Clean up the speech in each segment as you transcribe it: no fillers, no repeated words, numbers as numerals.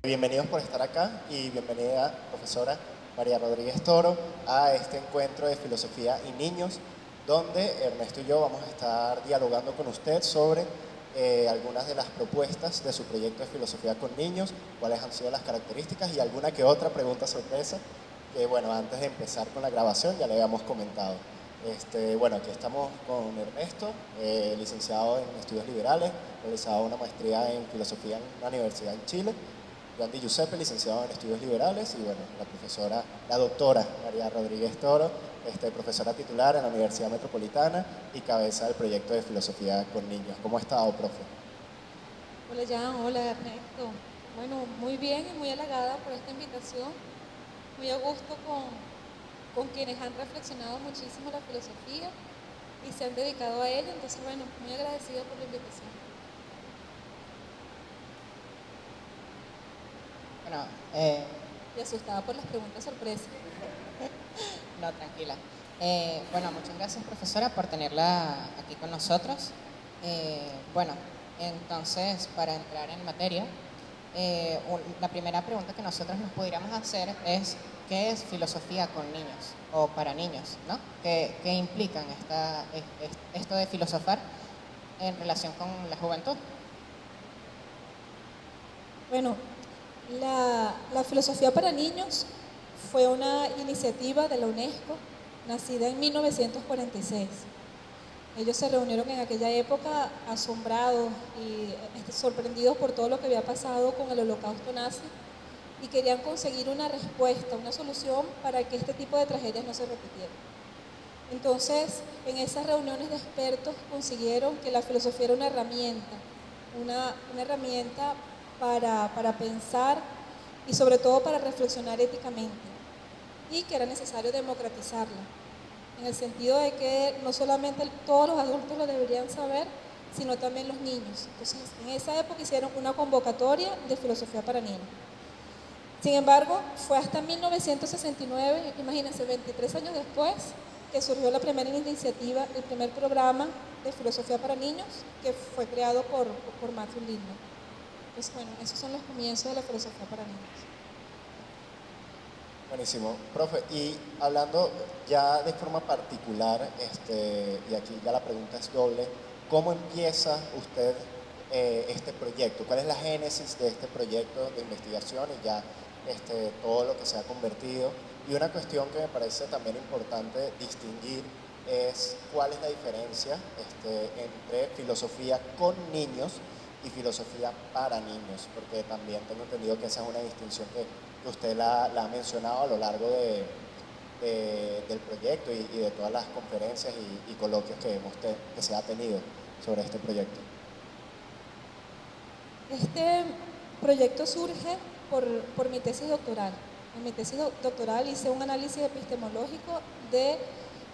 Bienvenidos por estar acá y bienvenida, profesora María Rodríguez Toro, a este encuentro de filosofía y niños, donde Ernesto y yo vamos a estar dialogando con usted sobre algunas de las propuestas de su proyecto de filosofía con niños, cuáles han sido las características y alguna que otra pregunta sorpresa que, bueno, antes de empezar con la grabación ya le habíamos comentado. Bueno, aquí estamos con Ernesto, licenciado en Estudios Liberales, realizado una maestría en Filosofía en una universidad en Chile. Gandhi Giuseppe, licenciado en Estudios Liberales, y bueno, la doctora María Rodríguez Toro, profesora titular en la Universidad Metropolitana y cabeza del proyecto de filosofía con niños. ¿Cómo ha estado, profe? Hola Jan, hola Ernesto. Bueno, muy bien y muy halagada por esta invitación, muy a gusto con quienes han reflexionado muchísimo la filosofía y se han dedicado a ella, entonces bueno, muy agradecida por la invitación. Bueno, Y asustada por las preguntas sorpresa. no, tranquila. Bueno, muchas gracias, profesora, por tenerla aquí con nosotros. Bueno, entonces, para entrar en materia, la primera pregunta que nosotros nos pudiéramos hacer es, ¿qué es filosofía con niños o para niños, ¿no? ¿Qué implican esto de filosofar en relación con la juventud? Bueno, la filosofía para niños fue una iniciativa de la UNESCO, nacida en 1946. Ellos se reunieron en aquella época asombrados y sorprendidos por todo lo que había pasado con el holocausto nazi y querían conseguir una respuesta, una solución para que este tipo de tragedias no se repitieran. Entonces, en esas reuniones de expertos consiguieron que la filosofía era una herramienta para pensar y sobre todo para reflexionar éticamente, y que era necesario democratizarla, en el sentido de que no solamente todos los adultos lo deberían saber, sino también los niños. Entonces, en esa época hicieron una convocatoria de filosofía para niños. Sin embargo, fue hasta 1969, imagínense, 23 años después, que surgió la primera iniciativa, el primer programa de filosofía para niños, que fue creado por Matthew Lindman. Entonces, bueno, esos son los comienzos de la filosofía para niños. Buenísimo, profe. Y hablando ya de forma particular, y aquí ya la pregunta es doble, ¿cómo empieza usted este proyecto? ¿Cuál es la génesis de este proyecto de investigación y ya todo lo que se ha convertido? Y una cuestión que me parece también importante distinguir es cuál es la diferencia entre filosofía con niños y filosofía para niños, porque también tengo entendido que esa es una distinción que usted la ha mencionado a lo largo del proyecto y de todas las conferencias y coloquios que se ha tenido sobre este proyecto. Este proyecto surge por mi tesis doctoral. En mi tesis doctoral hice un análisis epistemológico de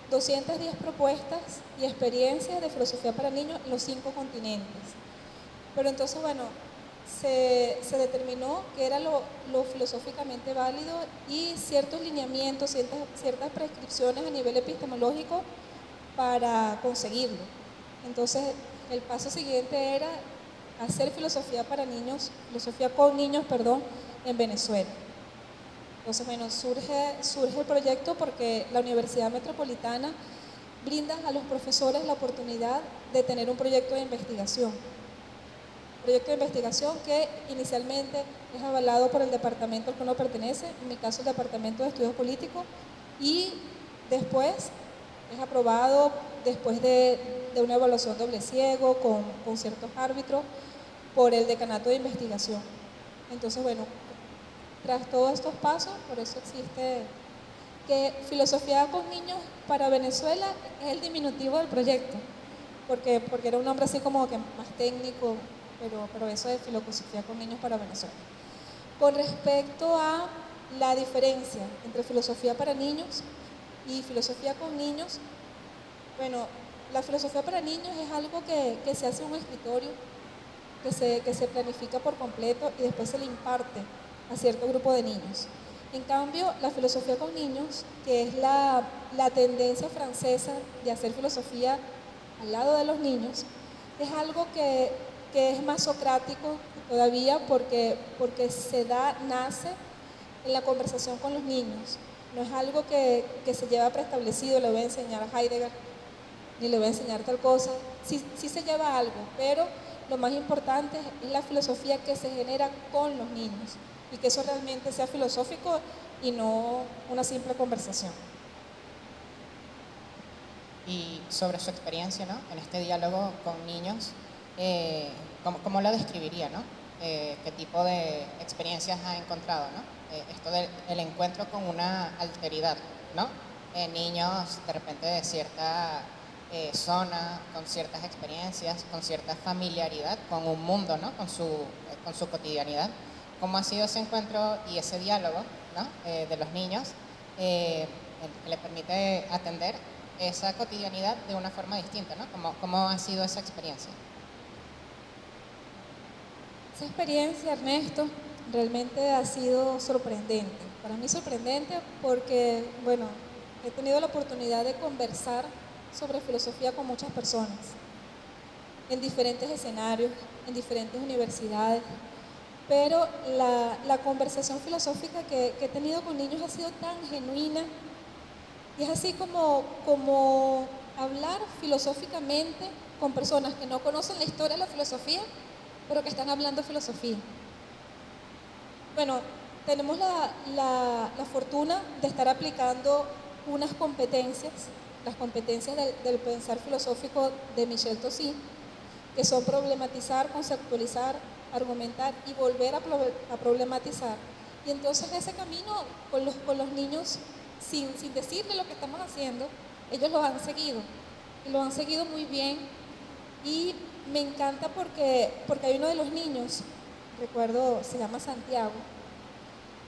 210 propuestas y experiencias de filosofía para niños en los 5 continentes. Pero entonces, bueno, se determinó que era lo filosóficamente válido y ciertos lineamientos, ciertas prescripciones a nivel epistemológico para conseguirlo. Entonces, el paso siguiente era hacer filosofía para niños, filosofía con niños, perdón, en Venezuela. Entonces, bueno, surge el proyecto porque la Universidad Metropolitana brinda a los profesores la oportunidad de tener un proyecto de investigación. Proyecto de investigación que inicialmente es avalado por el departamento al que uno pertenece, en mi caso el Departamento de Estudios Políticos, y después es aprobado después de una evaluación doble ciego con ciertos árbitros por el Decanato de Investigación. Entonces, bueno, tras todos estos pasos, por eso existe que Filosofía con Niños para Venezuela es el diminutivo del proyecto, porque era un nombre así como que más técnico, pero eso es filosofía con niños para Venezuela. Con respecto a la diferencia entre filosofía para niños y filosofía con niños, bueno, la filosofía para niños es algo que se hace en un escritorio, que se planifica por completo y después se le imparte a cierto grupo de niños. En cambio, la filosofía con niños, que es la tendencia francesa de hacer filosofía al lado de los niños, es algo que que es más socrático todavía porque nace en la conversación con los niños. No es algo que se lleva preestablecido, le voy a enseñar a Heidegger, ni le voy a enseñar tal cosa. Sí se lleva algo, pero lo más importante es la filosofía que se genera con los niños y que eso realmente sea filosófico y no una simple conversación. Y sobre su experiencia, ¿no?, en este diálogo con niños, ¿cómo lo describiría, ¿no? ¿Qué tipo de experiencias ha encontrado, ¿no? Esto del encuentro con una alteridad, ¿no? Niños de repente de cierta zona, con ciertas experiencias, con cierta familiaridad con un mundo, ¿no?, con su cotidianidad. ¿Cómo ha sido ese encuentro y ese diálogo, ¿no?, de los niños que le permite atender esa cotidianidad de una forma distinta, ¿no? ¿Cómo ha sido esa experiencia? Esa experiencia, Ernesto, realmente ha sido sorprendente. Para mí sorprendente porque, bueno, he tenido la oportunidad de conversar sobre filosofía con muchas personas, en diferentes escenarios, en diferentes universidades, pero la conversación filosófica que he tenido con niños ha sido tan genuina y es así como hablar filosóficamente con personas que no conocen la historia de la filosofía, pero que están hablando filosofía. Bueno, tenemos la fortuna de estar aplicando unas competencias, las competencias del pensar filosófico de Michel Tossy, que son problematizar, conceptualizar, argumentar y volver a problematizar. Y entonces ese camino con los niños, sin decirle lo que estamos haciendo, ellos lo han seguido, y lo han seguido muy bien. Y me encanta porque hay uno de los niños, recuerdo, se llama Santiago,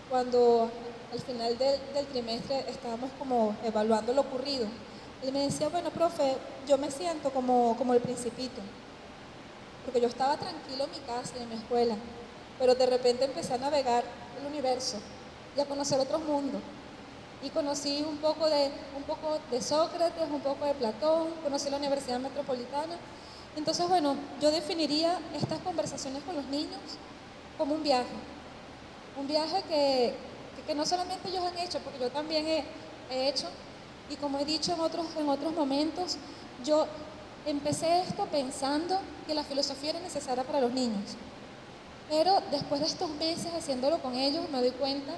cuando al final del trimestre estábamos como evaluando lo ocurrido, él me decía, bueno, profe, yo me siento como el Principito, porque yo estaba tranquilo en mi casa y en mi escuela, pero de repente empecé a navegar el universo y a conocer otros mundos. Y conocí un poco de Sócrates, un poco de Platón, conocí la Universidad Metropolitana. Entonces, bueno, yo definiría estas conversaciones con los niños como un viaje que no solamente ellos han hecho, porque yo también he hecho, y como he dicho en otros momentos, yo empecé esto pensando que la filosofía era necesaria para los niños, pero después de estos meses haciéndolo con ellos me doy cuenta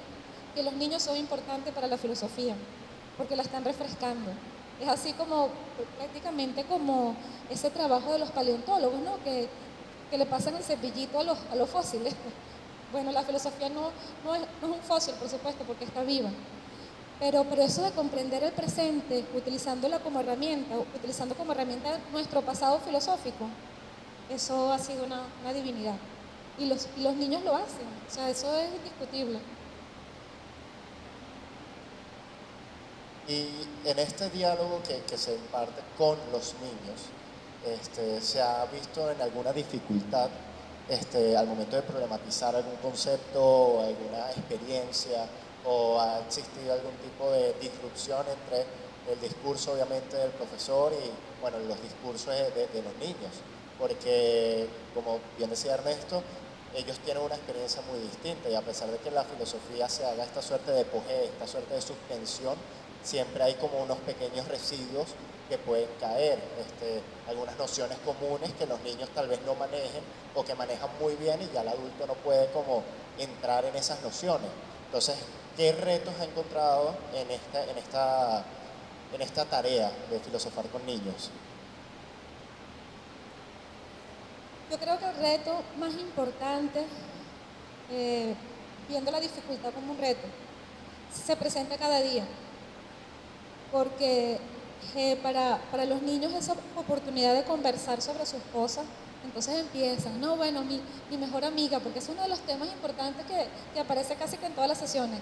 que los niños son importantes para la filosofía, porque la están refrescando. Es así como, prácticamente como ese trabajo de los paleontólogos, ¿no?, que le pasan el cepillito a los fósiles. Bueno, la filosofía no es un fósil, por supuesto, porque está viva. Pero eso de comprender el presente, utilizando como herramienta nuestro pasado filosófico, eso ha sido una divinidad. Y los niños lo hacen, o sea, eso es indiscutible. Y en este diálogo que se imparte con los niños, ¿se ha visto en alguna dificultad al momento de problematizar algún concepto o alguna experiencia, o ha existido algún tipo de disrupción entre el discurso, obviamente, del profesor y, bueno, los discursos de los niños? Porque, como bien decía Ernesto, ellos tienen una experiencia muy distinta, y a pesar de que la filosofía se haga esta suerte de apogeo, esta suerte de suspensión, siempre hay como unos pequeños residuos que pueden caer, algunas nociones comunes que los niños tal vez no manejen o que manejan muy bien, y ya el adulto no puede como entrar en esas nociones. Entonces, ¿qué retos ha encontrado en esta tarea de filosofar con niños? Yo creo que el reto más importante, viendo la dificultad como un reto, se presenta cada día, porque para los niños esa oportunidad de conversar sobre sus cosas, entonces empiezan, no, bueno, mi mejor amiga, porque es uno de los temas importantes que aparece casi que en todas las sesiones.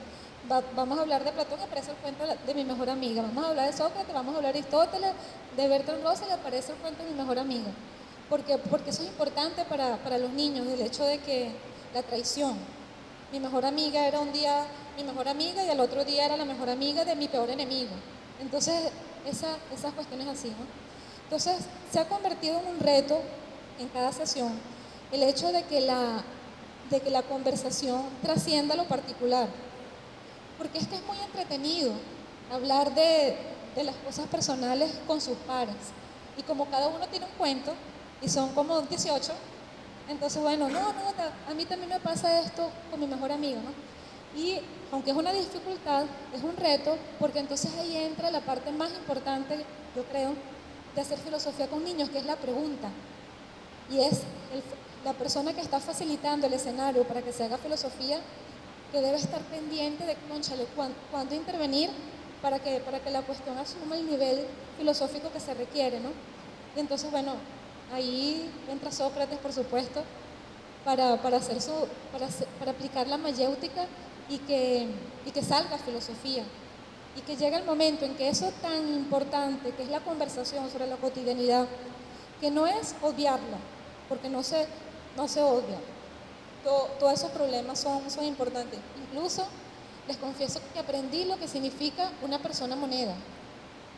Vamos a hablar de Platón y aparece el cuento de mi mejor amiga, vamos a hablar de Sócrates, vamos a hablar de Aristóteles, de Bertrand Russell, y aparece el cuento de mi mejor amiga. Porque eso es importante para los niños, el hecho de que la traición, mi mejor amiga era un día mi mejor amiga y al otro día era la mejor amiga de mi peor enemigo. Entonces, esas cuestiones así, ¿no? Entonces, se ha convertido en un reto en cada sesión el hecho de que la conversación trascienda lo particular. Porque es que es muy entretenido hablar de las cosas personales con sus pares. Y como cada uno tiene un cuento, y son como 18, entonces bueno, a mí también me pasa esto con mi mejor amigo, ¿no? Y aunque es una dificultad, es un reto, porque entonces ahí entra la parte más importante, yo creo, de hacer filosofía con niños, que es la pregunta. Y es la persona que está facilitando el escenario para que se haga filosofía, que debe estar pendiente de, cónchale, cuándo intervenir para que la cuestión asuma el nivel filosófico que se requiere, ¿no? Y entonces, bueno, ahí entra Sócrates, por supuesto, para aplicar la mayéutica y que salga filosofía. Y que llegue el momento en que eso tan importante, que es la conversación sobre la cotidianidad, que no es odiarla, porque no se odia. Todos esos problemas son importantes. Incluso les confieso que aprendí lo que significa una persona moneda.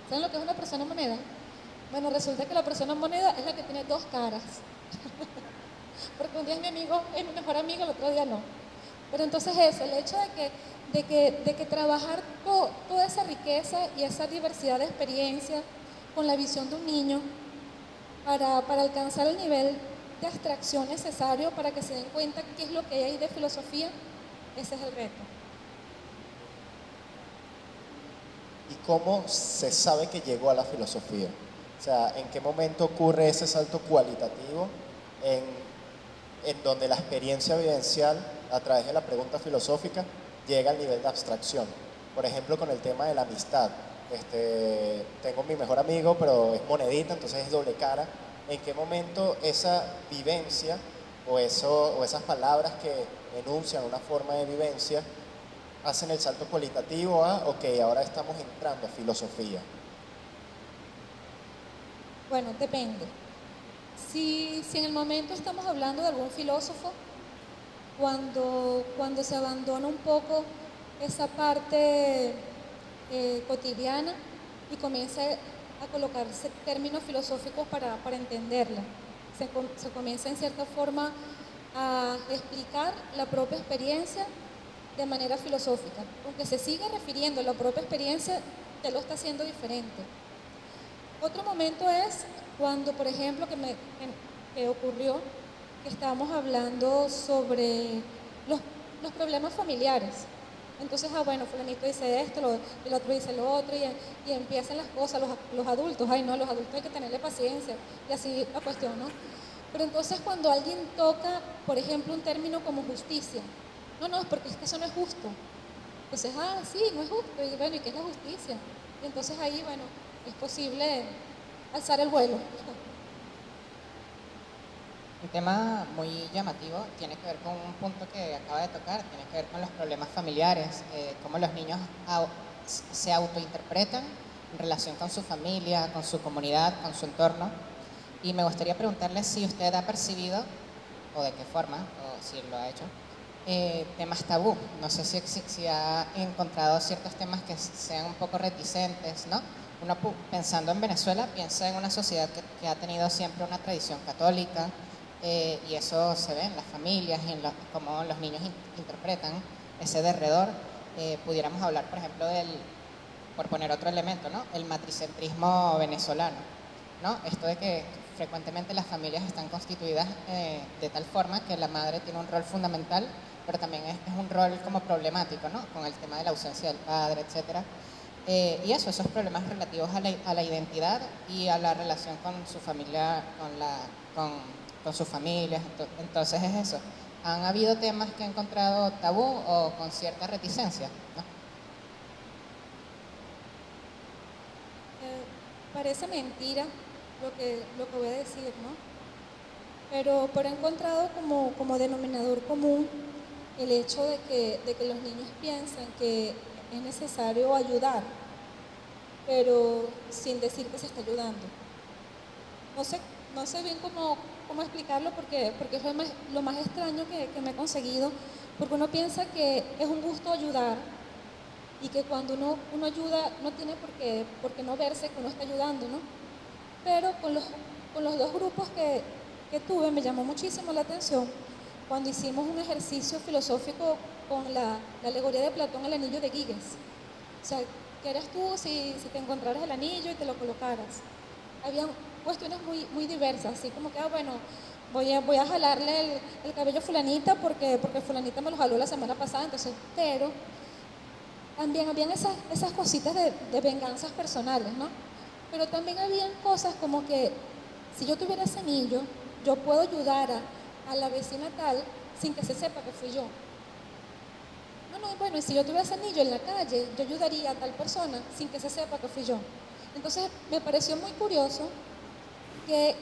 ¿Saben lo que es una persona moneda? Bueno, resulta que la persona moneda es la que tiene dos caras. Porque un día es mi amigo, es mi mejor amigo, el otro día no. Pero entonces eso, el hecho de que trabajar toda esa riqueza y esa diversidad de experiencias con la visión de un niño para alcanzar el nivel de abstracción necesario para que se den cuenta qué es lo que hay ahí de filosofía, ese es el reto. ¿Y cómo se sabe que llegó a la filosofía? O sea, ¿en qué momento ocurre ese salto cualitativo en donde la experiencia vivencial a través de la pregunta filosófica llega al nivel de abstracción? Por ejemplo, con el tema de la amistad. Tengo mi mejor amigo, pero es monedita, entonces es doble cara. ¿En qué momento esa vivencia o esas palabras que enuncian una forma de vivencia hacen el salto cualitativo a, ok, ahora estamos entrando a filosofía? Bueno, depende. Si en el momento estamos hablando de algún filósofo, cuando se abandona un poco esa parte cotidiana y comienza a colocarse términos filosóficos para entenderla, se comienza en cierta forma a explicar la propia experiencia de manera filosófica. Aunque se siga refiriendo a la propia experiencia, ya lo está haciendo diferente. Otro momento es cuando, por ejemplo, que ocurrió, que estábamos hablando sobre los problemas familiares. Entonces, bueno, fulanito dice esto, el otro dice lo otro, y empiezan las cosas, los adultos, los adultos hay que tenerle paciencia, y así la cuestión, ¿no? Pero entonces cuando alguien toca, por ejemplo, un término como justicia, no, es porque es que eso no es justo. Entonces, sí, no es justo, y bueno, ¿y qué es la justicia? Y entonces ahí, bueno, es posible alzar el vuelo. Un tema muy llamativo tiene que ver con un punto que acaba de tocar, tiene que ver con los problemas familiares, cómo los niños se autointerpretan en relación con su familia, con su comunidad, con su entorno. Y me gustaría preguntarle si usted ha percibido, o de qué forma, o si lo ha hecho, temas tabú. No sé si ha encontrado ciertos temas que sean un poco reticentes, ¿no? Uno pensando en Venezuela piensa en una sociedad que ha tenido siempre una tradición católica, y eso se ve en las familias y en cómo los niños interpretan ese derredor. Pudiéramos hablar, por ejemplo, por poner otro elemento, ¿no? El matricentrismo venezolano, ¿no? Esto de que frecuentemente las familias están constituidas de tal forma que la madre tiene un rol fundamental, pero también es un rol como problemático, ¿no? Con el tema de la ausencia del padre, etcétera. Y esos problemas relativos a la identidad y a la relación con su familia, con sus familias. Entonces es eso. ¿Han habido temas que han encontrado tabú o con cierta reticencia, ¿no? Parece mentira lo que voy a decir, ¿no? Pero he encontrado como denominador común el hecho de que los niños piensan que es necesario ayudar, pero sin decir que se está ayudando. No sé bien cómo explicarlo porque es lo más extraño que me he conseguido, porque uno piensa que es un gusto ayudar y que cuando uno ayuda no tiene por qué no verse que uno está ayudando, ¿no? Pero con los dos grupos que que tuve me llamó muchísimo la atención cuando hicimos un ejercicio filosófico con la alegoría de Platón, el anillo de Giges. O sea, ¿qué eres tú si te encontraras el anillo y te lo colocaras? Habían cuestiones muy diversas, así como que, bueno, voy a jalarle el cabello a fulanita porque fulanita me lo jaló la semana pasada, entonces, pero también habían esas cositas de venganzas personales, ¿no? Pero también habían cosas como que si yo tuviera ese anillo, yo puedo ayudar a la vecina tal sin que se sepa que fui yo. No, bueno, y si yo tuviera ese anillo en la calle, yo ayudaría a tal persona sin que se sepa que fui yo. Entonces me pareció muy curioso que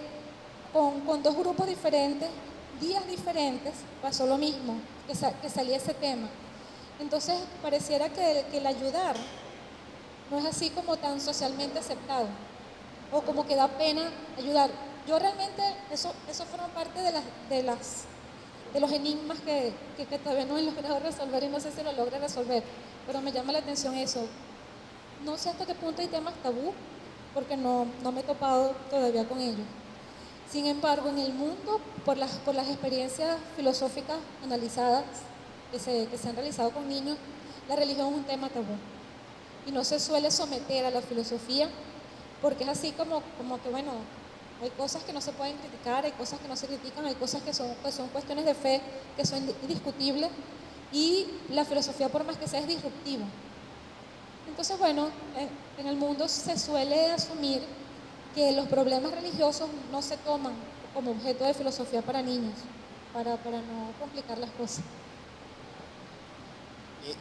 con dos grupos diferentes, días diferentes, pasó lo mismo, que salía ese tema. Entonces pareciera que el ayudar no es así como tan socialmente aceptado, o como que da pena ayudar. Yo realmente, eso forma parte de los enigmas que todavía no he logrado resolver y no sé si lo logre resolver, pero me llama la atención eso. No sé hasta qué punto hay temas tabú, porque no me he topado todavía con ellos. Sin embargo, en el mundo, por las experiencias filosóficas analizadas que se han realizado con niños, la religión es un tema tabú. Y no se suele someter a la filosofía, porque es así como que, bueno, hay cosas que no se pueden criticar, hay cosas que no se critican, hay cosas que son cuestiones de fe, que son indiscutibles, y la filosofía, por más que sea, es disruptiva. Entonces, bueno, en el mundo se suele asumir que los problemas religiosos no se toman como objeto de filosofía para niños, para no complicar las cosas.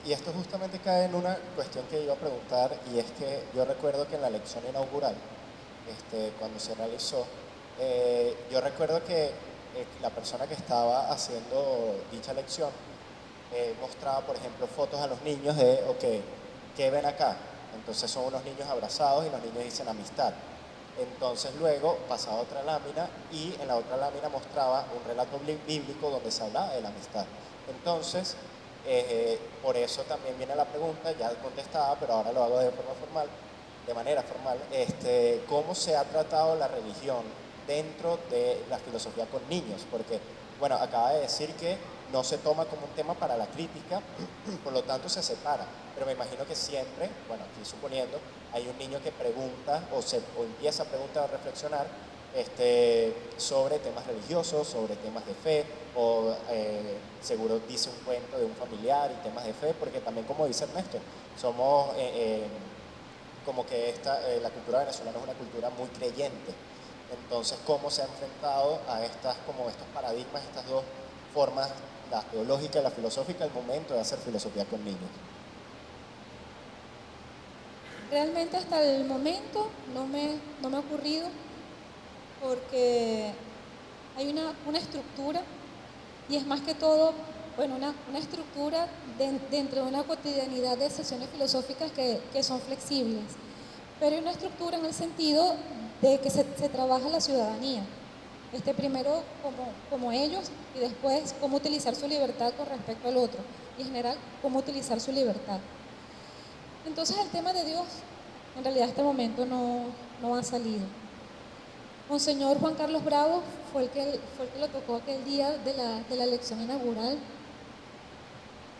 Y esto justamente cae en una cuestión que iba a preguntar, y es que yo recuerdo que en la lección inaugural, cuando se realizó, yo recuerdo que la persona que estaba haciendo dicha lección mostraba, por ejemplo, fotos a los niños de, ok, ¿qué ven acá? Entonces son unos niños abrazados y los niños dicen amistad. Entonces luego pasaba otra lámina y en la otra lámina mostraba un relato bíblico donde se hablaba de la amistad. Entonces, por eso también viene la pregunta, ya contestada, pero ahora lo hago de manera formal, ¿cómo se ha tratado la religión dentro de la filosofía con niños? Porque, bueno, acaba de decir que no se toma como un tema para la crítica, por lo tanto se separa. Pero me imagino que siempre, bueno, aquí suponiendo, hay un niño que pregunta o empieza a preguntar o reflexionar sobre temas religiosos, sobre temas de fe, o seguro dice un cuento de un familiar y temas de fe, porque también, como dice Ernesto, somos como que la cultura venezolana es una cultura muy creyente. Entonces, ¿cómo se ha enfrentado a estos paradigmas, estas dos formas, la teológica y la filosófica, al momento de hacer filosofía con niños? Realmente hasta el momento no me ha ocurrido, porque hay una estructura, y es más que todo, bueno, una estructura dentro de una cotidianidad de sesiones filosóficas que son flexibles, pero hay una estructura en el sentido de que se trabaja la ciudadanía. Primero como ellos, y después cómo utilizar su libertad con respecto al otro, y en general cómo utilizar su libertad. Entonces el tema de Dios, en realidad, este momento no ha salido. Monseñor Juan Carlos Bravo fue el que lo tocó aquel día de la lección inaugural.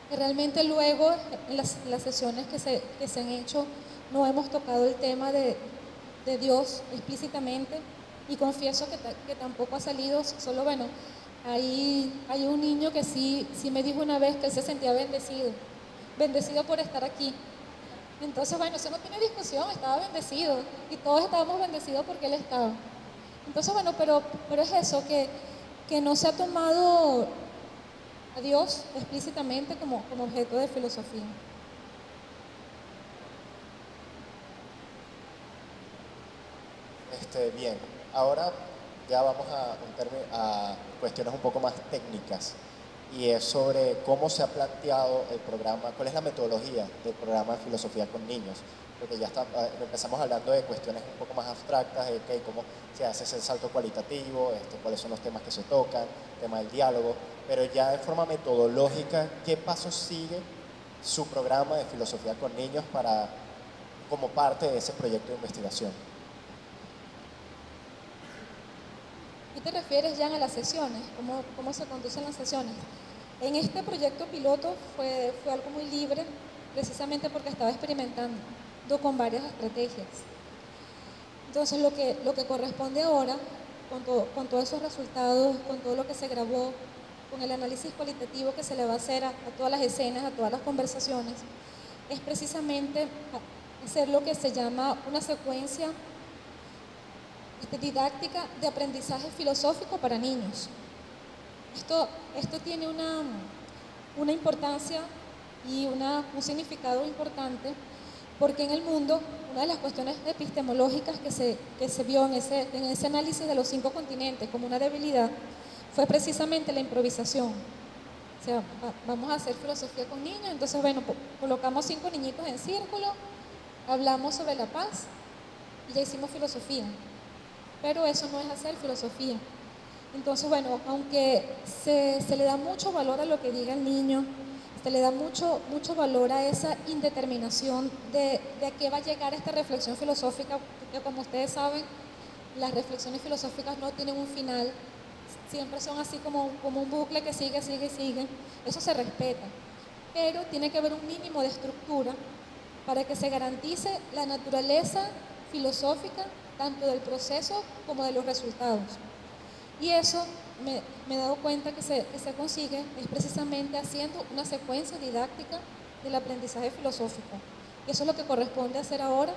Que realmente luego, en las sesiones que se han hecho, no hemos tocado el tema de Dios explícitamente, y confieso que tampoco ha salido. Solo, bueno, hay un niño que sí me dijo una vez que él se sentía bendecido por estar aquí. Entonces, bueno, eso no tiene discusión, estaba bendecido, y todos estábamos bendecidos porque él estaba. Entonces, bueno, pero es eso, que no se ha tomado a Dios explícitamente como objeto de filosofía. Bien, ahora ya vamos a cuestiones un poco más técnicas, y es sobre cómo se ha planteado el programa, cuál es la metodología del programa de filosofía con niños, porque ya empezamos hablando de cuestiones un poco más abstractas, de cómo se hace ese salto cualitativo, cuáles son los temas que se tocan, tema del diálogo, pero ya de forma metodológica, ¿qué pasos sigue su programa de filosofía con niños como parte de ese proyecto de investigación? te refieres, Jan, a las sesiones, cómo se conducen las sesiones. En este proyecto piloto fue algo muy libre, precisamente porque estaba experimentando con varias estrategias. Entonces, lo que corresponde ahora, con todos esos resultados, con todo lo que se grabó, con el análisis cualitativo que se le va a hacer a todas las escenas, a todas las conversaciones, es precisamente hacer lo que se llama una secuencia didáctica de aprendizaje filosófico para niños. Esto tiene una importancia y un significado importante, porque en el mundo una de las cuestiones epistemológicas que se vio en ese análisis de los 5 continentes como una debilidad fue precisamente la improvisación. O sea, vamos a hacer filosofía con niños, entonces bueno, colocamos 5 niñitos en círculo, hablamos sobre la paz y ya hicimos filosofía. Pero eso no es hacer filosofía. Entonces, bueno, aunque se le da mucho valor a lo que diga el niño, se le da mucho valor a esa indeterminación de a qué va a llegar esta reflexión filosófica, porque como ustedes saben, las reflexiones filosóficas no tienen un final, siempre son así como un bucle que sigue, eso se respeta, pero tiene que haber un mínimo de estructura para que se garantice la naturaleza filosófica tanto del proceso como de los resultados. Y eso me he dado cuenta que se consigue es precisamente haciendo una secuencia didáctica del aprendizaje filosófico. Y eso es lo que corresponde hacer ahora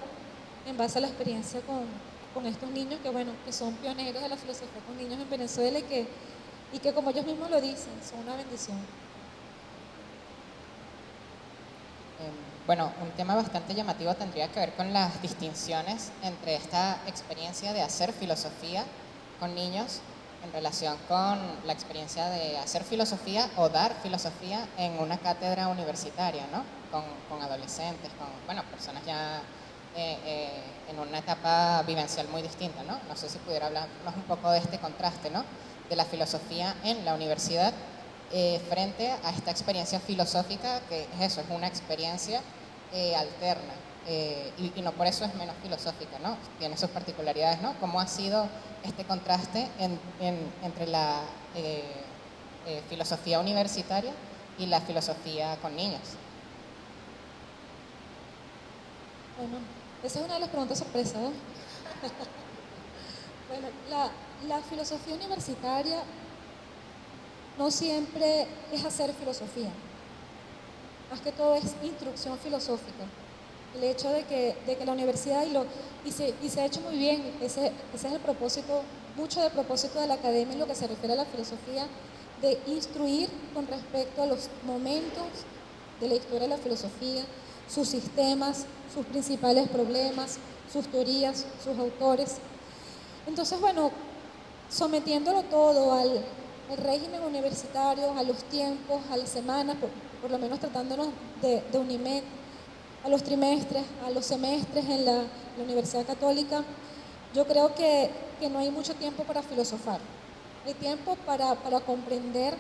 en base a la experiencia con estos niños que son pioneros de la filosofía con niños en Venezuela y que como ellos mismos lo dicen, son una bendición. Bueno, un tema bastante llamativo tendría que ver con las distinciones entre esta experiencia de hacer filosofía con niños en relación con la experiencia de hacer filosofía o dar filosofía en una cátedra universitaria, ¿no? Con adolescentes, con personas ya en una etapa vivencial muy distinta, ¿no? No sé si pudiera hablarnos un poco de este contraste, ¿no? De la filosofía en la universidad frente a esta experiencia filosófica, que es eso, es una experiencia alterna y no por eso es menos filosófica, ¿no? Tiene sus particularidades, ¿no? ¿Cómo ha sido este contraste entre la filosofía universitaria y la filosofía con niños? Bueno, esa es una de las preguntas sorpresas, ¿eh? Bueno, la filosofía universitaria no siempre es hacer filosofía, más que todo es instrucción filosófica. El hecho de que la universidad, y se ha hecho muy bien, ese es el propósito, mucho del propósito de la academia en lo que se refiere a la filosofía, de instruir con respecto a los momentos de la historia de la filosofía, sus sistemas, sus principales problemas, sus teorías, sus autores. Entonces, bueno, sometiéndolo todo al régimen universitario, a los tiempos, a las semanas, por lo menos tratándonos de UNIMED, a los trimestres, a los semestres en la Universidad Católica, yo creo que no hay mucho tiempo para filosofar. Hay tiempo para comprender,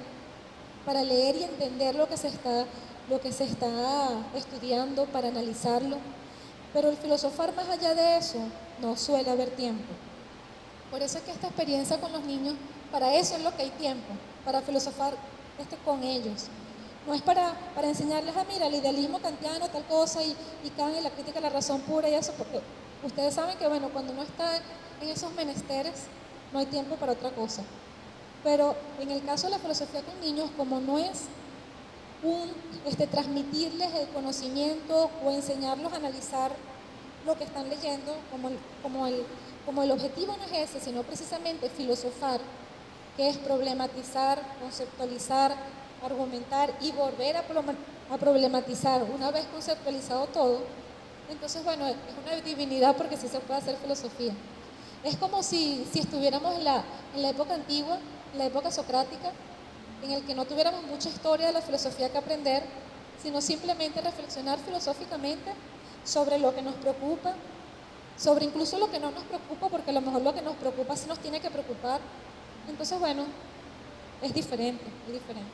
para leer y entender lo que se está estudiando, para analizarlo. Pero el filosofar más allá de eso, no suele haber tiempo. Por eso es que esta experiencia con los niños, para eso es lo que hay tiempo, para filosofar con ellos. No es para enseñarles mira, el idealismo kantiano, tal cosa, y Kant y la crítica a la razón pura y eso, porque ustedes saben que, bueno, cuando uno está en esos menesteres, no hay tiempo para otra cosa. Pero en el caso de la filosofía con niños, como no es transmitirles el conocimiento o enseñarlos a analizar lo que están leyendo, como el objetivo no es ese, sino precisamente filosofar, que es problematizar, conceptualizar, argumentar y volver a problematizar una vez conceptualizado todo. Entonces, bueno, es una divinidad porque sí se puede hacer filosofía. Es como si estuviéramos en la época antigua, en la época socrática, en el que no tuviéramos mucha historia de la filosofía que aprender, sino simplemente reflexionar filosóficamente sobre lo que nos preocupa, sobre incluso lo que no nos preocupa, porque a lo mejor lo que nos preocupa sí nos tiene que preocupar. Entonces, bueno, es diferente, es diferente.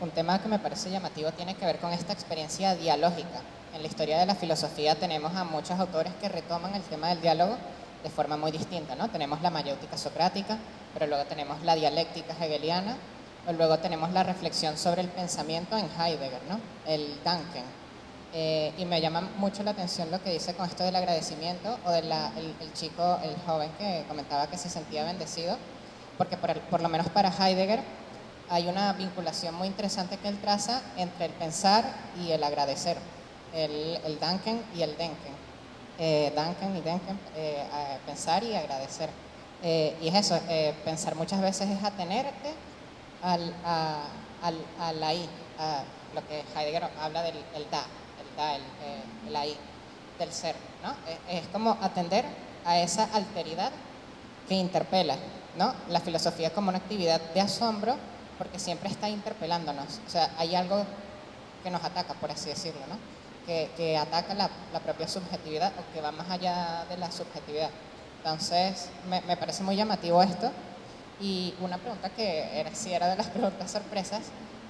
Un tema que me parece llamativo tiene que ver con esta experiencia dialógica en la historia de la filosofía tenemos a muchos autores que retoman el tema del diálogo de forma muy distinta, ¿no? Tenemos la mayéutica socrática, pero luego tenemos la dialéctica hegeliana, o luego tenemos la reflexión sobre el pensamiento en Heidegger, ¿no? El Denken. Y me llama mucho la atención lo que dice con esto del agradecimiento, o del el chico, el joven que comentaba que se sentía bendecido, porque por lo menos para Heidegger hay una vinculación muy interesante que él traza entre el pensar y el agradecer, el Denken y el Denken. Denken y Denken, pensar y agradecer. Y es eso, pensar muchas veces es atenerte al ahí, a lo que Heidegger habla del el ahí, del ser, ¿no? Es como atender a esa alteridad que interpela, ¿no? La filosofía como una actividad de asombro, porque siempre está interpelándonos. O sea, hay algo que nos ataca, por así decirlo, ¿no? Que ataca la propia subjetividad, o que va más allá de la subjetividad. Entonces, me parece muy llamativo esto. Y una pregunta que sí era de las preguntas sorpresas,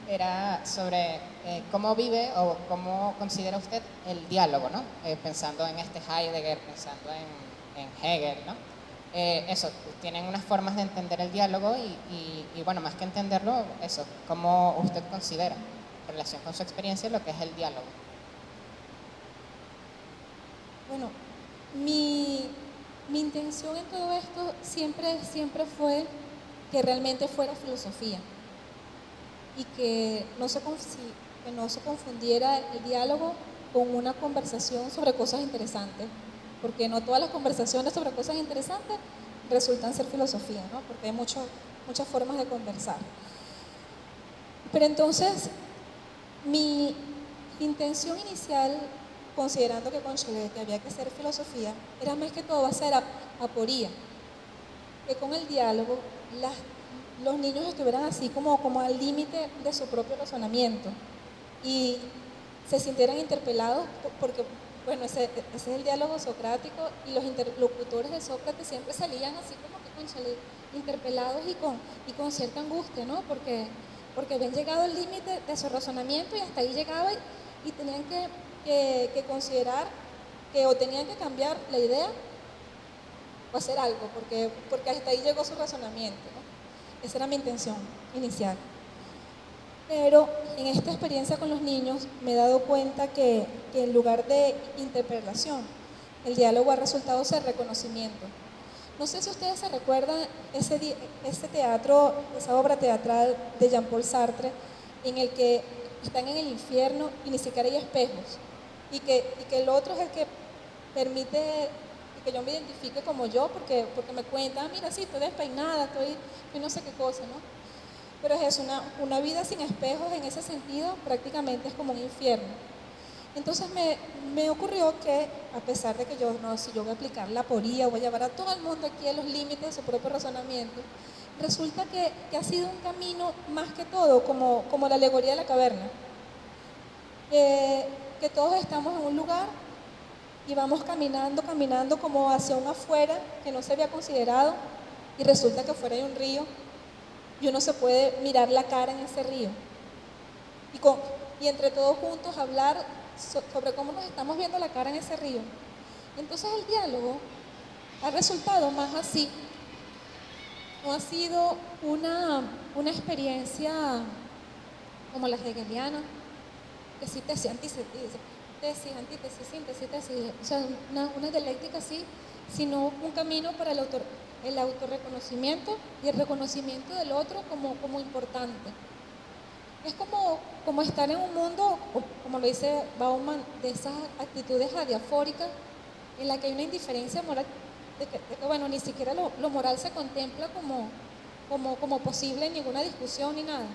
era sobre cómo vive o cómo considera usted el diálogo, ¿no? Pensando en este Heidegger, pensando en Hegel, ¿no? Eso, tienen unas formas de entender el diálogo y bueno, más que entenderlo, eso, cómo usted considera en relación con su experiencia lo que es el diálogo. Bueno, mi intención en todo esto siempre fue que realmente fuera filosofía y que no se confundiera el diálogo con una conversación sobre cosas interesantes, porque no todas las conversaciones sobre cosas interesantes resultan ser filosofía, ¿no? Porque hay muchas formas de conversar. Pero entonces, mi intención inicial, considerando que que había que hacer filosofía, era más que todo hacer aporía, que con el diálogo los niños estuvieran así como al límite de su propio razonamiento y se sintieran interpelados porque, bueno, ese es el diálogo socrático, y los interlocutores de Sócrates siempre salían así como que, cónchale, interpelados y con cierta angustia, ¿no? Porque habían llegado al límite de su razonamiento y hasta ahí llegaba y tenían que considerar o tenían que cambiar la idea o hacer algo, porque hasta ahí llegó su razonamiento, ¿no? Esa era mi intención inicial. Pero en esta experiencia con los niños me he dado cuenta que en lugar de interpelación, el diálogo ha resultado ser reconocimiento. No sé si ustedes se recuerdan ese teatro, esa obra teatral de Jean-Paul Sartre, en el que están en el infierno y ni siquiera hay espejos, y que el otro es el que permite que yo me identifique como yo, porque me cuenta, mira, sí, estoy despeinada, estoy no sé qué cosa, ¿no? Pero es una vida sin espejos, en ese sentido prácticamente es como un infierno. Entonces me ocurrió que, a pesar de que si yo voy a aplicar la aporía, voy a llevar a todo el mundo aquí a los límites de su propio razonamiento, resulta que ha sido un camino más que todo, como la alegoría de la caverna, que todos estamos en un lugar y vamos caminando como hacia un afuera que no se había considerado, y resulta que afuera hay un río y uno se puede mirar la cara en ese río y entre todos juntos hablar sobre cómo nos estamos viendo la cara en ese río. Entonces el diálogo ha resultado más así, no ha sido una experiencia como la hegeliana, que sí, tesis, antítesis, síntesis, tesis, o sea, una dialéctica así, sino un camino para el autorreconocimiento y el reconocimiento del otro como importante. Es como estar en un mundo, como lo dice Bauman, de esas actitudes adiafóricas en la que hay una indiferencia moral, de que bueno, ni siquiera lo moral se contempla como posible en ninguna discusión ni nada.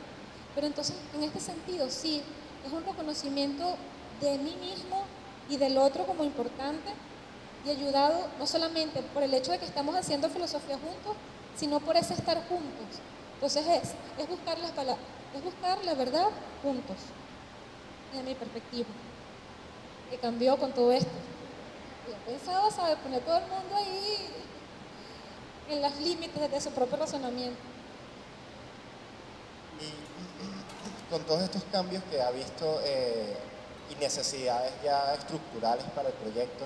Pero entonces, en este sentido, sí, es un reconocimiento de mí mismo y del otro como importante, y ayudado no solamente por el hecho de que estamos haciendo filosofía juntos, sino por ese estar juntos. Entonces es buscar la verdad juntos, desde mi perspectiva, que cambió con todo esto. Yo pensaba, ¿sabes?, poner todo el mundo ahí en los límites de su propio razonamiento. Y con todos estos cambios que ha visto y necesidades ya estructurales para el proyecto,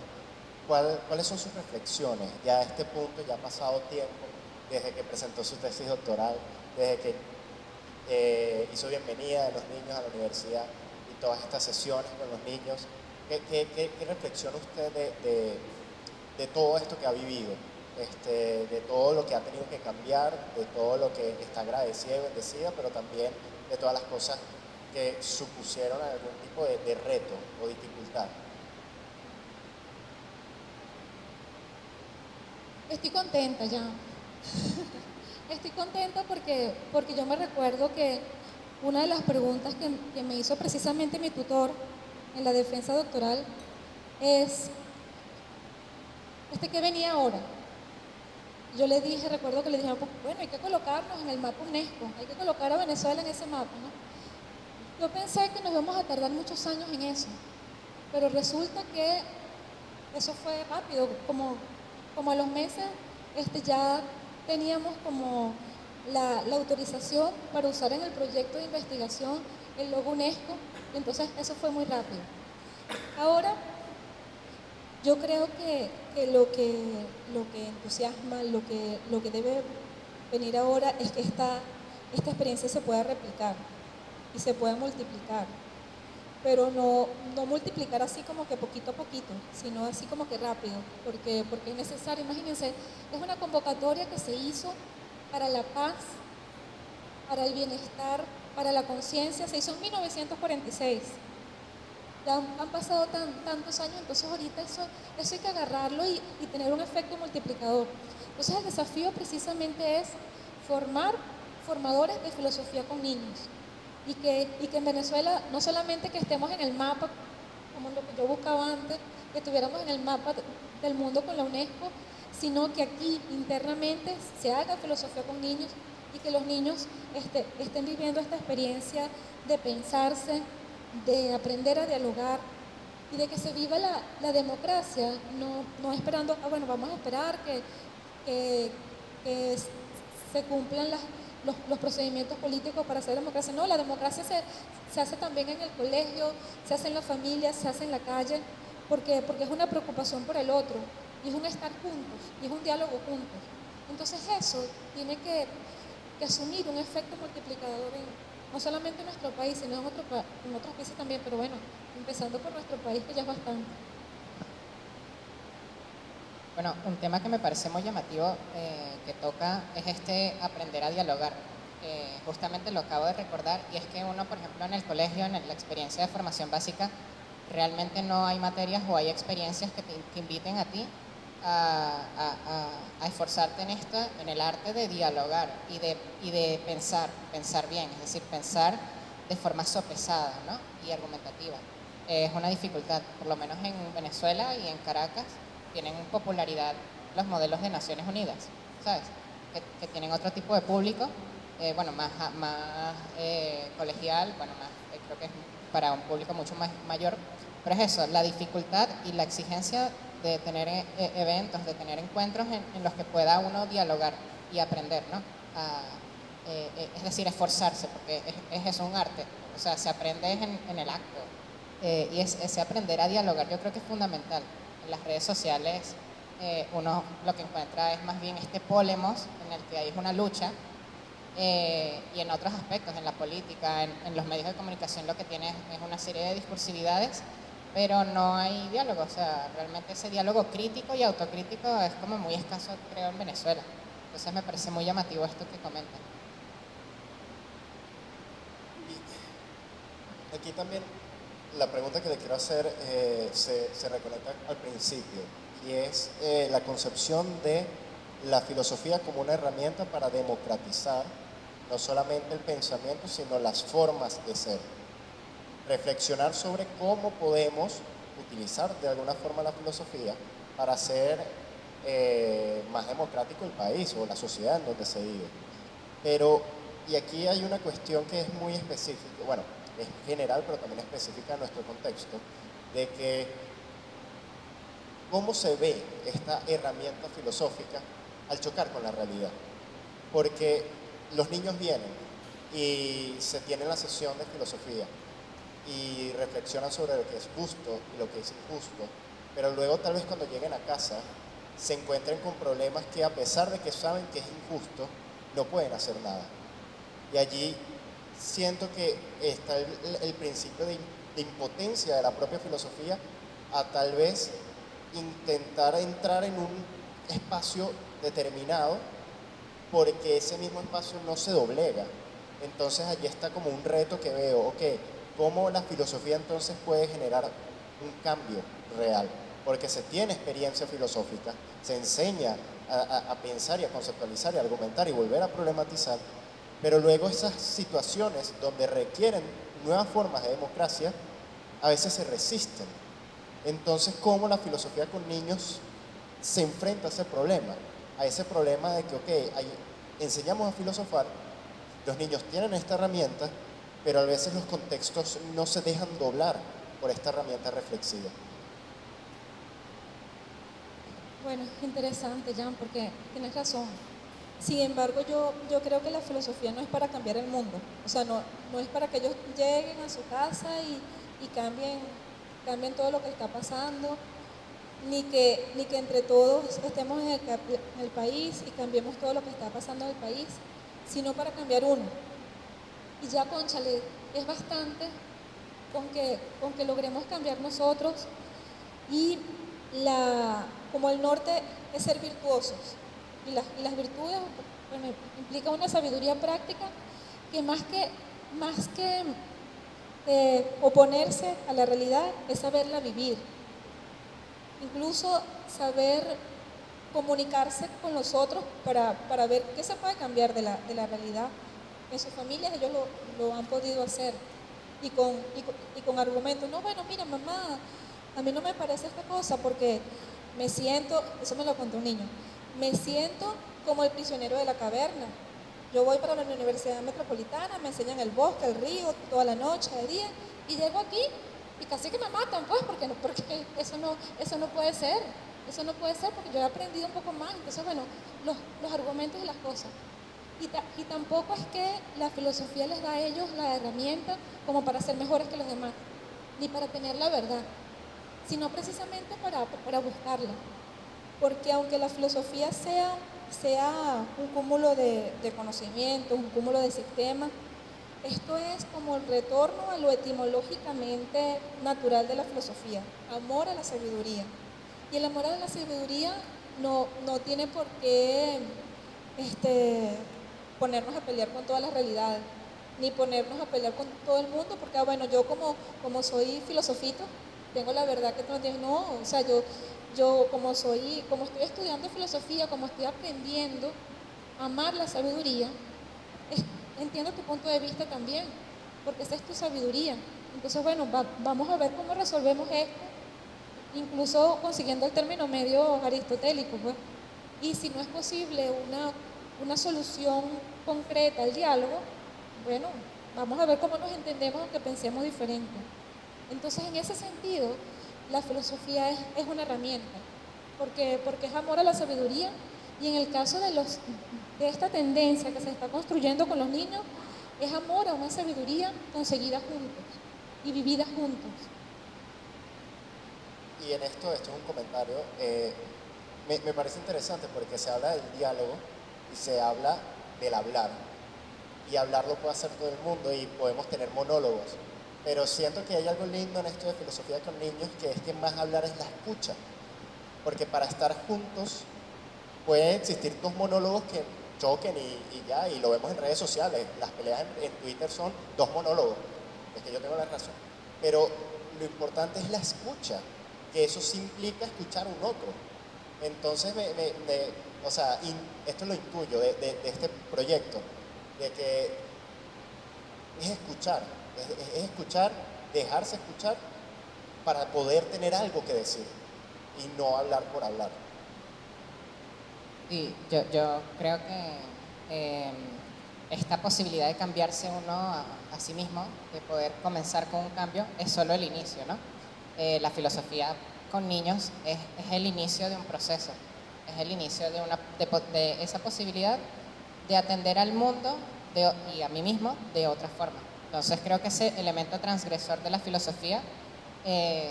¿cuáles son sus reflexiones? Ya a este punto, ya ha pasado tiempo, desde que presentó su tesis doctoral, desde que hizo bienvenida de los niños a la universidad y todas estas sesiones con los niños. ¿Qué reflexiona usted de todo esto que ha vivido? De todo lo que ha tenido que cambiar, de todo lo que está agradecida y bendecida, pero también de todas las cosas que supusieron algún tipo de reto o dificultad? Estoy contenta ya. Estoy contenta porque yo me recuerdo que una de las preguntas que me hizo precisamente mi tutor en la defensa doctoral es, ¿qué venía ahora? Yo le dije, recuerdo que le dije, bueno, hay que colocarnos en el mapa UNESCO, hay que colocar a Venezuela en ese mapa, ¿no? Yo pensé que nos íbamos a tardar muchos años en eso, pero resulta que eso fue rápido, como a los meses ya teníamos como la autorización para usar en el proyecto de investigación el logo UNESCO, entonces eso fue muy rápido. Ahora, yo creo que lo que entusiasma, lo que debe venir ahora es que esta experiencia se pueda replicar y se pueda multiplicar, pero no multiplicar así como que poquito a poquito, sino así como que rápido, porque es necesario. Imagínense, es una convocatoria que se hizo para la paz, para el bienestar, para la conciencia, se hizo en 1946. Ya han pasado tantos años, entonces ahorita eso hay que agarrarlo y tener un efecto multiplicador. Entonces el desafío precisamente es formar formadores de filosofía con niños y que en Venezuela no solamente que estemos en el mapa, como lo que yo buscaba antes, que estuviéramos en el mapa del mundo con la UNESCO, sino que aquí internamente se haga filosofía con niños y que los niños estén viviendo esta experiencia de pensarse, de aprender a dialogar y de que se viva la democracia, no esperando, bueno, vamos a esperar que se cumplan los procedimientos políticos para hacer democracia. No, la democracia se hace también en el colegio, se hace en la familia, se hace en la calle, porque es una preocupación por el otro, y es un estar juntos, y es un diálogo juntos. Entonces eso tiene que asumir un efecto multiplicador no solamente en nuestro país, sino en otros países también, pero bueno, empezando por nuestro país, que ya es bastante. Bueno, un tema que me parece muy llamativo que toca es aprender a dialogar. Justamente lo acabo de recordar, y es que uno, por ejemplo, en el colegio, en la experiencia de formación básica, realmente no hay materias o hay experiencias que te inviten a ti a esforzarte en el arte de dialogar y de pensar bien, es decir, pensar de forma sopesada, ¿no? Y argumentativa. Es una dificultad, por lo menos en Venezuela y en Caracas tienen popularidad los modelos de Naciones Unidas, ¿sabes? Que tienen otro tipo de público, bueno, más colegial, bueno, más, creo que es para un público mucho más mayor, pero es eso, la dificultad y la exigencia de tener eventos, de tener encuentros en los que pueda uno dialogar y aprender, ¿no? Es decir, esforzarse, porque es eso, un arte, o sea, se aprende en el acto, y ese aprender a dialogar yo creo que es fundamental. En las redes sociales uno lo que encuentra es más bien polemos en el que hay una lucha, y en otros aspectos, en la política, en los medios de comunicación, lo que tiene es una serie de discursividades, pero no hay diálogo. O sea, realmente ese diálogo crítico y autocrítico es como muy escaso, creo, en Venezuela. Entonces me parece muy llamativo esto que comentan. Y aquí también la pregunta que le quiero hacer se reconecta al principio, y es la concepción de la filosofía como una herramienta para democratizar no solamente el pensamiento, sino las formas de ser. Reflexionar sobre cómo podemos utilizar de alguna forma la filosofía para hacer más democrático el país o la sociedad en donde se vive. Pero, y aquí hay una cuestión que es muy específica, bueno, es general, pero también específica en nuestro contexto, de que cómo se ve esta herramienta filosófica al chocar con la realidad. Porque los niños vienen y se tiene la sesión de filosofía y reflexionan sobre lo que es justo y lo que es injusto, pero luego tal vez cuando lleguen a casa se encuentren con problemas que a pesar de que saben que es injusto, no pueden hacer nada. Y allí siento que está el principio de impotencia de la propia filosofía a tal vez intentar entrar en un espacio determinado porque ese mismo espacio no se doblega. Entonces allí está como un reto que veo, ok, ¿cómo la filosofía entonces puede generar un cambio real? Porque se tiene experiencia filosófica, se enseña a pensar y a conceptualizar y a argumentar y volver a problematizar, pero luego esas situaciones donde requieren nuevas formas de democracia, a veces se resisten. Entonces, ¿cómo la filosofía con niños se enfrenta a ese problema de que, ok, enseñamos a filosofar, los niños tienen esta herramienta, pero a veces los contextos no se dejan doblar por esta herramienta reflexiva? Bueno, interesante, Jan, porque tienes razón. Sin embargo, yo creo que la filosofía no es para cambiar el mundo. O sea, no es para que ellos lleguen a su casa y cambien todo lo que está pasando, ni que entre todos estemos en el país y cambiemos todo lo que está pasando en el país, sino para cambiar uno. Y ya, cónchale, es bastante con que logremos cambiar nosotros y como el norte es ser virtuosos. Y las virtudes, bueno, implica una sabiduría práctica que más que oponerse a la realidad es saberla vivir. Incluso saber comunicarse con los otros para ver qué se puede cambiar de la realidad. En sus familias ellos lo han podido hacer y con argumentos. No, bueno, mira, mamá, a mí no me parece esta cosa porque me siento, eso me lo contó un niño, me siento como el prisionero de la caverna. Yo voy para la Universidad Metropolitana, me enseñan el bosque, el río, toda la noche, de día, y llego aquí y casi que me matan, pues, porque eso no puede ser. Eso no puede ser porque yo he aprendido un poco más. Entonces, bueno, los argumentos y las cosas. Y tampoco es que la filosofía les da a ellos la herramienta como para ser mejores que los demás, ni para tener la verdad, sino precisamente para buscarla. Porque aunque la filosofía sea un cúmulo de conocimientos, un cúmulo de sistemas, esto es como el retorno a lo etimológicamente natural de la filosofía, amor a la sabiduría. Y el amor a la sabiduría no tiene por qué ponernos a pelear con todas las realidades, ni ponernos a pelear con todo el mundo, porque bueno, yo como soy filosofito, tengo la verdad que tú no tienes. No, o sea, yo como estoy estudiando filosofía, como estoy aprendiendo a amar la sabiduría, entiendo tu punto de vista también, porque esa es tu sabiduría. Entonces, bueno, vamos a ver cómo resolvemos esto, incluso consiguiendo el término medio aristotélico, pues. Y si no es posible una solución concreta al diálogo, bueno, vamos a ver cómo nos entendemos aunque pensemos diferente. Entonces, en ese sentido, la filosofía es una herramienta, porque es amor a la sabiduría, y en el caso de esta tendencia que se está construyendo con los niños, es amor a una sabiduría conseguida juntos y vivida juntos. Y en esto es un comentario, me parece interesante porque se habla del diálogo y se habla del hablar. Y hablar lo puede hacer todo el mundo y podemos tener monólogos. Pero siento que hay algo lindo en esto de filosofía con niños, que es que más hablar es la escucha. Porque para estar juntos pueden existir dos monólogos que choquen y ya, y lo vemos en redes sociales. Las peleas en Twitter son dos monólogos, es que yo tengo la razón. Pero lo importante es la escucha, que eso sí implica escuchar a un otro. Entonces, o sea, esto lo intuyo de este proyecto, de que es escuchar, es escuchar, dejarse escuchar para poder tener algo que decir y no hablar por hablar. Y yo creo que esta posibilidad de cambiarse uno a sí mismo, de poder comenzar con un cambio, es solo el inicio, ¿no? La filosofía con niños es el inicio de un proceso, es el inicio de esa posibilidad de atender al mundo y a mí mismo de otra forma. Entonces creo que ese elemento transgresor de la filosofía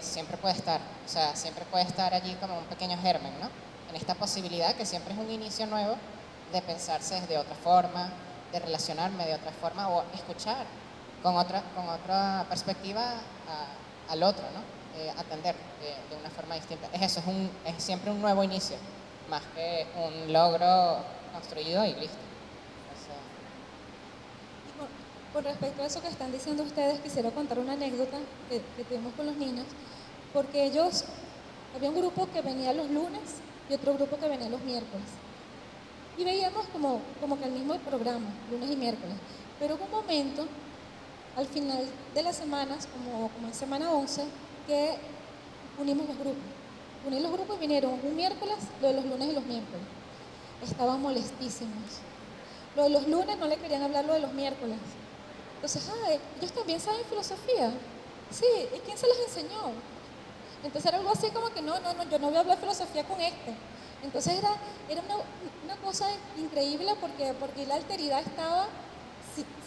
siempre puede estar, o sea, siempre puede estar allí como un pequeño germen, ¿no? En esta posibilidad que siempre es un inicio nuevo de pensarse de otra forma, de relacionarme de otra forma o escuchar con otra perspectiva al otro, ¿no? Atender de una forma distinta. Es eso, es siempre un nuevo inicio, más que un logro construido y listo. Con respecto a eso que están diciendo ustedes, quisiera contar una anécdota que tuvimos con los niños, porque había un grupo que venía los lunes y otro grupo que venía los miércoles. Y veíamos como que el mismo programa, lunes y miércoles. Pero hubo un momento, al final de las semanas, como en semana 11, que unimos los grupos. Uní los grupos y vinieron un miércoles, lo de los lunes y los miércoles. Estaban molestísimos. Lo de los lunes no le querían hablar lo de los miércoles. Entonces, ellos también saben filosofía. Sí, ¿y quién se les enseñó? Entonces era algo así como que no, yo no voy a hablar filosofía con este. Entonces era una cosa increíble porque la alteridad estaba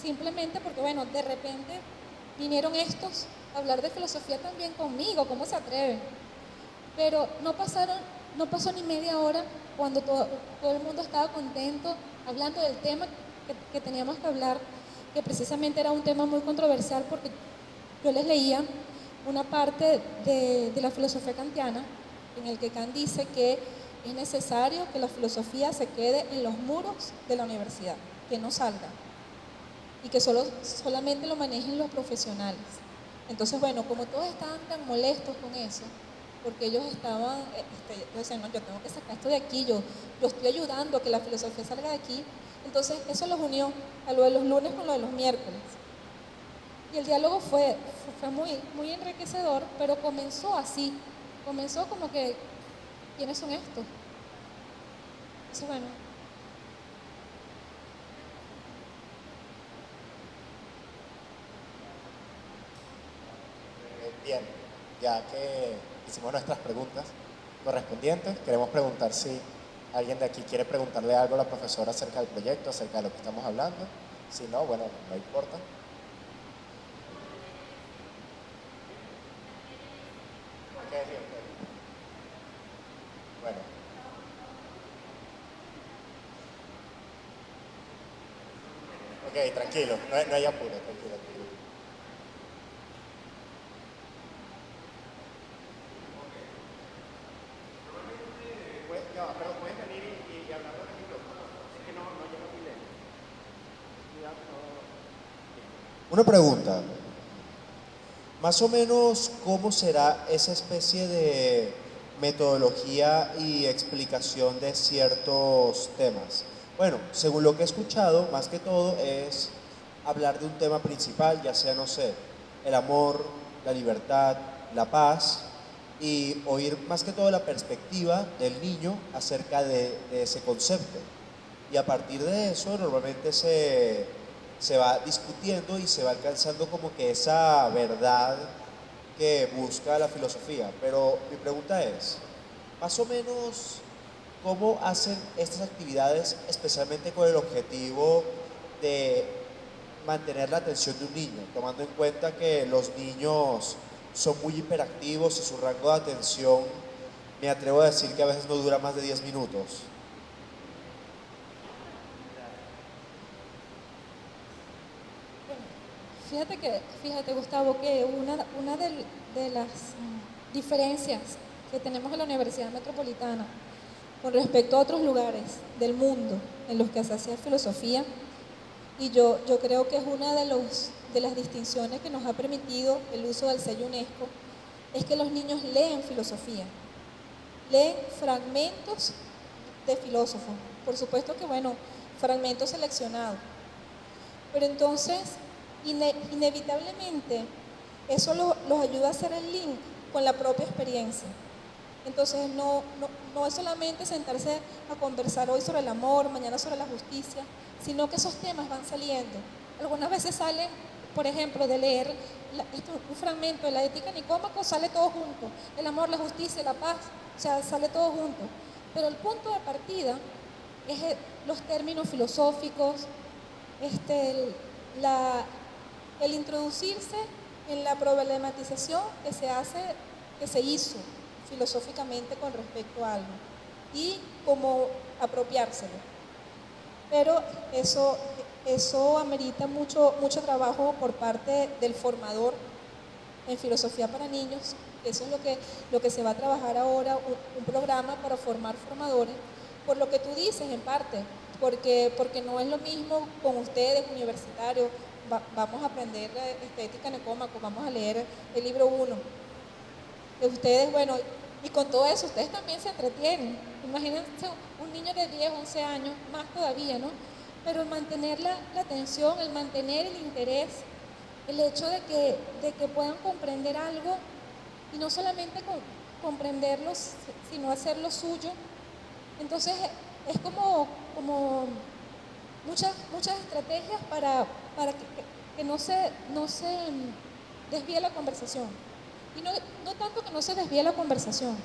simplemente porque, bueno, de repente vinieron estos a hablar de filosofía también conmigo, ¿cómo se atreven? Pero no pasó ni media hora cuando todo el mundo estaba contento hablando del tema que teníamos que hablar, que precisamente era un tema muy controversial porque yo les leía una parte de la filosofía kantiana en el que Kant dice que es necesario que la filosofía se quede en los muros de la universidad, que no salga y que solamente lo manejen los profesionales. Entonces, bueno, como todos estaban tan molestos con eso, porque ellos estaban, decían, no, yo tengo que sacar esto de aquí, yo estoy ayudando a que la filosofía salga de aquí. Entonces, eso los unió a lo de los lunes con lo de los miércoles. Y el diálogo fue muy, muy enriquecedor, pero comenzó así, comenzó como que, ¿quiénes son estos? Entonces, bueno. Bien, ya que hicimos nuestras preguntas correspondientes, queremos preguntar si alguien de aquí quiere preguntarle algo a la profesora acerca del proyecto, acerca de lo que estamos hablando. Si no, bueno, no importa. Bueno. Ok, tranquilo, no hay apuro, tranquilo. Pero puedes venir y hablar con el micrófono. Es que no llega muy lejos. Una pregunta. Más o menos, ¿cómo será esa especie de metodología y explicación de ciertos temas? Bueno, según lo que he escuchado, más que todo es hablar de un tema principal, ya sea, no sé, el amor, la libertad, la paz, y oír más que todo la perspectiva del niño acerca de ese concepto. Y a partir de eso, normalmente se va discutiendo y se va alcanzando como que esa verdad que busca la filosofía. Pero mi pregunta es, más o menos, ¿cómo hacen estas actividades especialmente con el objetivo de mantener la atención de un niño, tomando en cuenta que los niños son muy hiperactivos y su rango de atención, me atrevo a decir que a veces no dura más de 10 minutos? Fíjate Gustavo, que una de las diferencias que tenemos en la Universidad Metropolitana con respecto a otros lugares del mundo en los que se hacía filosofía, y yo creo que es una de las distinciones que nos ha permitido el uso del sello UNESCO, es que los niños leen filosofía, leen fragmentos de filósofos, por supuesto que, bueno, fragmentos seleccionados, pero entonces inevitablemente eso los ayuda a hacer el link con la propia experiencia. Entonces no es solamente sentarse a conversar hoy sobre el amor, mañana sobre la justicia, sino que esos temas van saliendo. Algunas veces sale, por ejemplo, de leer un fragmento de la Ética Nicómaco, sale todo junto, el amor, la justicia, la paz, o sea, sale todo junto. Pero el punto de partida es los términos filosóficos, el introducirse en la problematización que se hizo filosóficamente con respecto a algo y cómo apropiárselo. Pero eso amerita mucho trabajo por parte del formador en filosofía para niños. Eso es lo que se va a trabajar ahora, un programa para formar formadores, por lo que tú dices en parte, porque no es lo mismo con ustedes, universitarios, vamos a aprender estética en Ecómaco, vamos a leer el libro 1. De ustedes, bueno, y con todo eso, ustedes también se entretienen. Imagínense un niño de 10, 11 años, más todavía, ¿no? Pero el mantener la atención, el mantener el interés, el hecho de que puedan comprender algo y no solamente comprenderlo, sino hacerlo suyo. Entonces, es como muchas estrategias para que no se desvíe la conversación. Y no tanto que no se desvíe la conversación,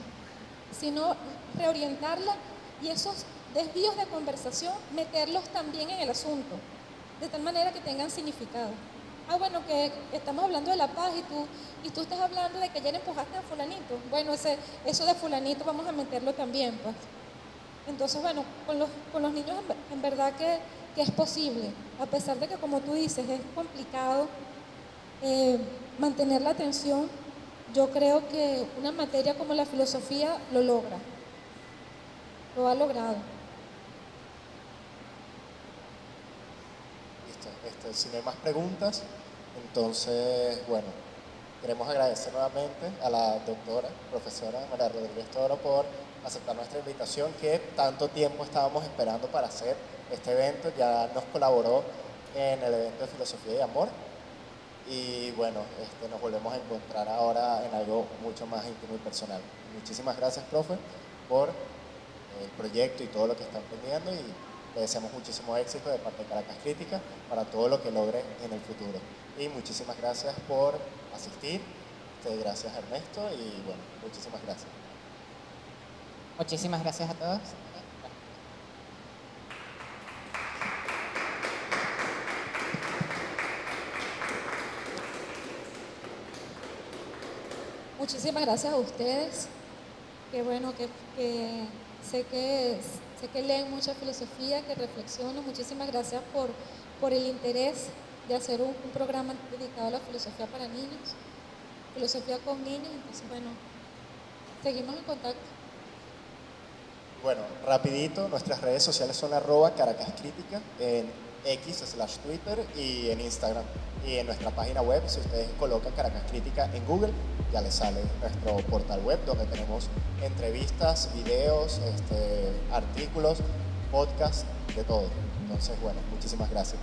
sino reorientarla y esos desvíos de conversación meterlos también en el asunto, de tal manera que tengan significado. Bueno, que estamos hablando de la paz y tú estás hablando de que ayer empujaste a fulanito. Bueno, eso de fulanito vamos a meterlo también, pues. Entonces, bueno, con los niños en verdad que es posible, a pesar de que, como tú dices, es complicado mantener la atención. Yo creo que una materia como la filosofía lo logra, lo ha logrado. Listo, si no hay más preguntas, entonces, bueno, queremos agradecer nuevamente a la doctora, profesora María Rodríguez Toro por aceptar nuestra invitación, que tanto tiempo estábamos esperando para hacer este evento. Ya nos colaboró en el evento de Filosofía y Amor. Y bueno, nos volvemos a encontrar ahora en algo mucho más íntimo y personal. Muchísimas gracias, profe, por el proyecto y todo lo que están emprendiendo, y le deseamos muchísimo éxito de parte de Caracas Crítica para todo lo que logre en el futuro. Y muchísimas gracias por asistir. Gracias, Ernesto, y bueno, muchísimas gracias. Muchísimas gracias a todos. Muchísimas gracias a ustedes, que bueno, que sé que leen mucha filosofía, que reflexionan. Muchísimas gracias por el interés de hacer un programa dedicado a la filosofía para niños, filosofía con niños. Entonces, bueno, seguimos en contacto. Bueno, rapidito, nuestras redes sociales son @CaracasCrítica en X/Twitter y en Instagram. Y en nuestra página web, si ustedes colocan Caracas Crítica en Google, ya les sale nuestro portal web donde tenemos entrevistas, videos, artículos, podcasts, de todo. Entonces, bueno, muchísimas gracias.